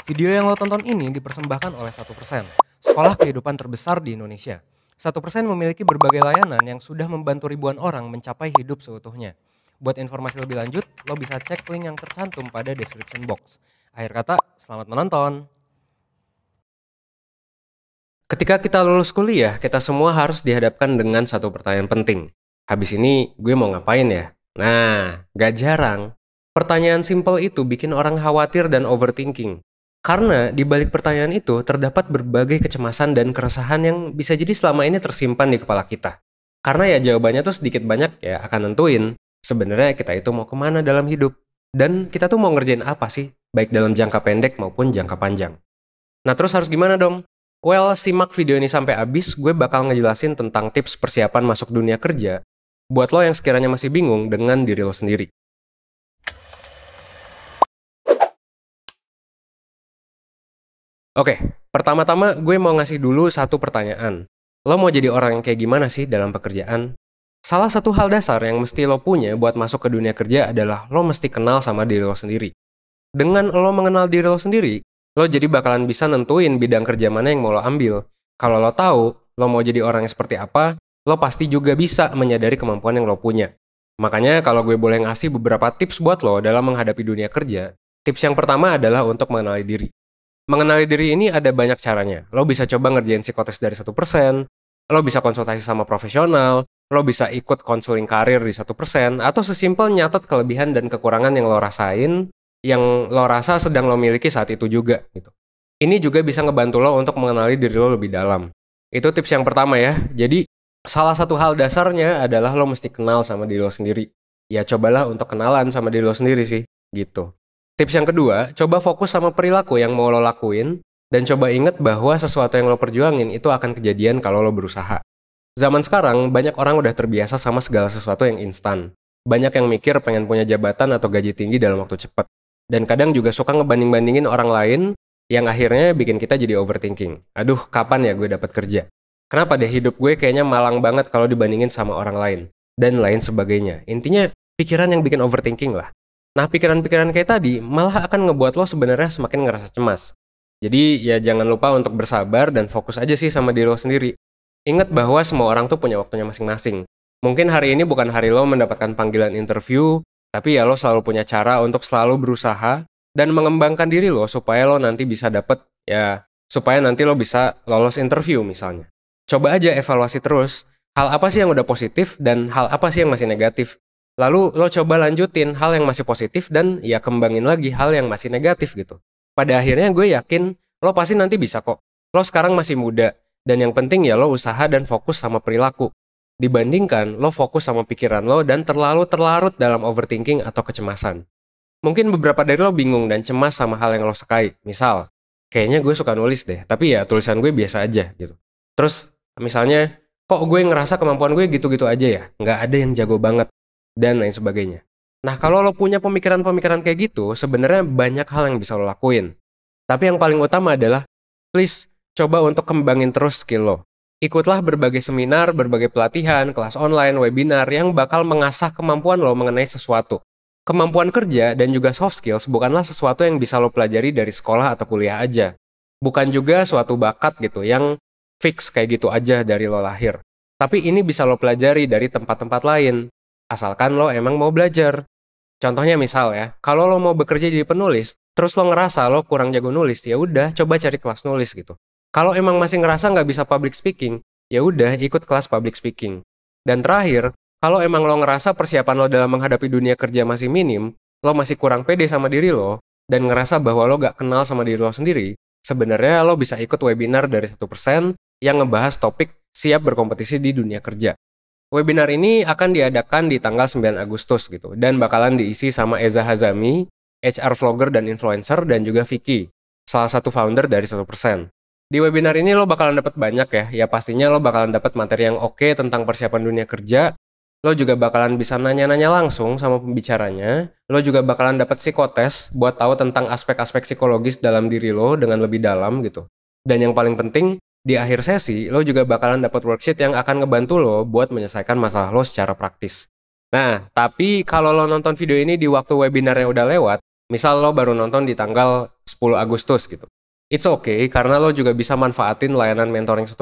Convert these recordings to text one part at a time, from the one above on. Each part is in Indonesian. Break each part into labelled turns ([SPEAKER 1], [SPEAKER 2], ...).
[SPEAKER 1] Video yang lo tonton ini dipersembahkan oleh 1%, sekolah kehidupan terbesar di Indonesia. 1% memiliki berbagai layanan yang sudah membantu ribuan orang mencapai hidup seutuhnya. Buat informasi lebih lanjut, lo bisa cek link yang tercantum pada description box. Akhir kata, selamat menonton. Ketika kita lulus kuliah, kita semua harus dihadapkan dengan satu pertanyaan penting. Habis ini, gue mau ngapain ya? Nah, gak jarang. Pertanyaan simpel itu bikin orang khawatir dan overthinking. Karena di balik pertanyaan itu terdapat berbagai kecemasan dan keresahan yang bisa jadi selama ini tersimpan di kepala kita. Karena ya jawabannya tuh sedikit banyak ya akan nentuin sebenarnya kita itu mau kemana dalam hidup. Dan kita tuh mau ngerjain apa sih, baik dalam jangka pendek maupun jangka panjang. Nah terus harus gimana dong? Well, simak video ini sampai habis, gue bakal ngejelasin tentang tips persiapan masuk dunia kerja buat lo yang sekiranya masih bingung dengan diri lo sendiri. Oke, pertama-tama gue mau ngasih dulu satu pertanyaan. Lo mau jadi orang yang kayak gimana sih dalam pekerjaan? Salah satu hal dasar yang mesti lo punya buat masuk ke dunia kerja adalah lo mesti kenal sama diri lo sendiri. Dengan lo mengenal diri lo sendiri, lo jadi bakalan bisa nentuin bidang kerja mana yang mau lo ambil. Kalau lo tahu lo mau jadi orang yang seperti apa, lo pasti juga bisa menyadari kemampuan yang lo punya. Makanya kalau gue boleh ngasih beberapa tips buat lo dalam menghadapi dunia kerja, tips yang pertama adalah untuk mengenali diri. Mengenali diri ini ada banyak caranya. Lo bisa coba ngerjain psikotes dari 1%, lo bisa konsultasi sama profesional, lo bisa ikut konseling karir di 1%, atau sesimpel nyatet kelebihan dan kekurangan yang lo rasain, yang lo rasa sedang lo miliki saat itu juga. Gitu. Ini juga bisa ngebantu lo untuk mengenali diri lo lebih dalam. Itu tips yang pertama ya. Jadi, salah satu hal dasarnya adalah lo mesti kenal sama diri lo sendiri. Ya cobalah untuk kenalan sama diri lo sendiri sih, gitu. Tips yang kedua, coba fokus sama perilaku yang mau lo lakuin, dan coba inget bahwa sesuatu yang lo perjuangin itu akan kejadian kalau lo berusaha. Zaman sekarang, banyak orang udah terbiasa sama segala sesuatu yang instan. Banyak yang mikir pengen punya jabatan atau gaji tinggi dalam waktu cepat. Dan kadang juga suka ngebanding-bandingin orang lain, yang akhirnya bikin kita jadi overthinking. Aduh, kapan ya gue dapat kerja? Kenapa deh hidup gue kayaknya malang banget kalau dibandingin sama orang lain? Dan lain sebagainya. Intinya, pikiran yang bikin overthinking lah. Nah, pikiran-pikiran kayak tadi malah akan ngebuat lo sebenarnya semakin ngerasa cemas. Jadi, ya jangan lupa untuk bersabar dan fokus aja sih sama diri lo sendiri. Ingat bahwa semua orang tuh punya waktunya masing-masing. Mungkin hari ini bukan hari lo mendapatkan panggilan interview, tapi ya lo selalu punya cara untuk selalu berusaha dan mengembangkan diri lo supaya lo nanti bisa supaya nanti lo bisa lolos interview misalnya. Coba aja evaluasi terus, hal apa sih yang udah positif dan hal apa sih yang masih negatif. Lalu lo coba lanjutin hal yang masih positif dan ya kembangin lagi hal yang masih negatif gitu. Pada akhirnya gue yakin lo pasti nanti bisa kok. Lo sekarang masih muda dan yang penting ya lo usaha dan fokus sama perilaku. Dibandingkan lo fokus sama pikiran lo dan terlalu terlarut dalam overthinking atau kecemasan. Mungkin beberapa dari lo bingung dan cemas sama hal yang lo sukai. Misal, kayaknya gue suka nulis deh, tapi ya tulisan gue biasa aja gitu. Terus misalnya, kok gue ngerasa kemampuan gue gitu-gitu aja ya? Nggak ada yang jago banget. Dan lain sebagainya. Nah, kalau lo punya pemikiran-pemikiran kayak gitu, sebenarnya banyak hal yang bisa lo lakuin. Tapi yang paling utama adalah, please, coba untuk kembangin terus skill lo. Ikutlah berbagai seminar, berbagai pelatihan, kelas online, webinar yang bakal mengasah kemampuan lo mengenai sesuatu. Kemampuan kerja dan juga soft skills bukanlah sesuatu yang bisa lo pelajari dari sekolah atau kuliah aja. Bukan juga suatu bakat gitu, yang fix kayak gitu aja dari lo lahir. Tapi ini bisa lo pelajari dari tempat-tempat lain. Asalkan lo emang mau belajar. Contohnya misal ya, kalau lo mau bekerja jadi penulis, terus lo ngerasa lo kurang jago nulis, ya udah coba cari kelas nulis gitu. Kalau emang masih ngerasa nggak bisa public speaking, ya udah ikut kelas public speaking. Dan terakhir, kalau emang lo ngerasa persiapan lo dalam menghadapi dunia kerja masih minim, lo masih kurang pede sama diri lo, dan ngerasa bahwa lo nggak kenal sama diri lo sendiri, sebenarnya lo bisa ikut webinar dari 1% yang ngebahas topik siap berkompetisi di dunia kerja. Webinar ini akan diadakan di tanggal 9 Agustus gitu, dan bakalan diisi sama Eza Hazami, HR vlogger dan influencer, dan juga Vicky, salah satu founder dari 1%. Di webinar ini lo bakalan dapat banyak ya pastinya lo bakalan dapat materi yang oke tentang persiapan dunia kerja, lo juga bakalan bisa nanya-nanya langsung sama pembicaranya, lo juga bakalan dapat psikotes buat tahu tentang aspek-aspek psikologis dalam diri lo dengan lebih dalam gitu. Dan yang paling penting, di akhir sesi, lo juga bakalan dapat worksheet yang akan ngebantu lo buat menyelesaikan masalah lo secara praktis. Nah, tapi kalau lo nonton video ini di waktu webinar yang udah lewat, misal lo baru nonton di tanggal 10 10 Agustus gitu. It's okay, karena lo juga bisa manfaatin layanan mentoring 1%.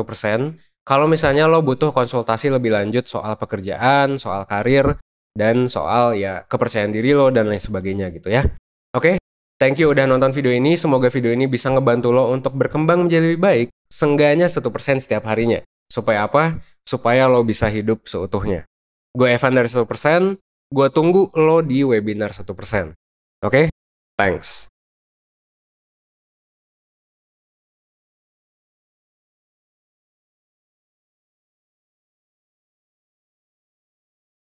[SPEAKER 1] Kalau misalnya lo butuh konsultasi lebih lanjut soal pekerjaan, soal karir, dan soal ya kepercayaan diri lo dan lain sebagainya gitu ya. Oke, thank you udah nonton video ini. Semoga video ini bisa ngebantu lo untuk berkembang menjadi lebih baik, seenggaknya 1% setiap harinya. Supaya apa? Supaya lo bisa hidup seutuhnya. Gue Evan dari 1%, gue tunggu lo di webinar 1%. Oke? Thanks.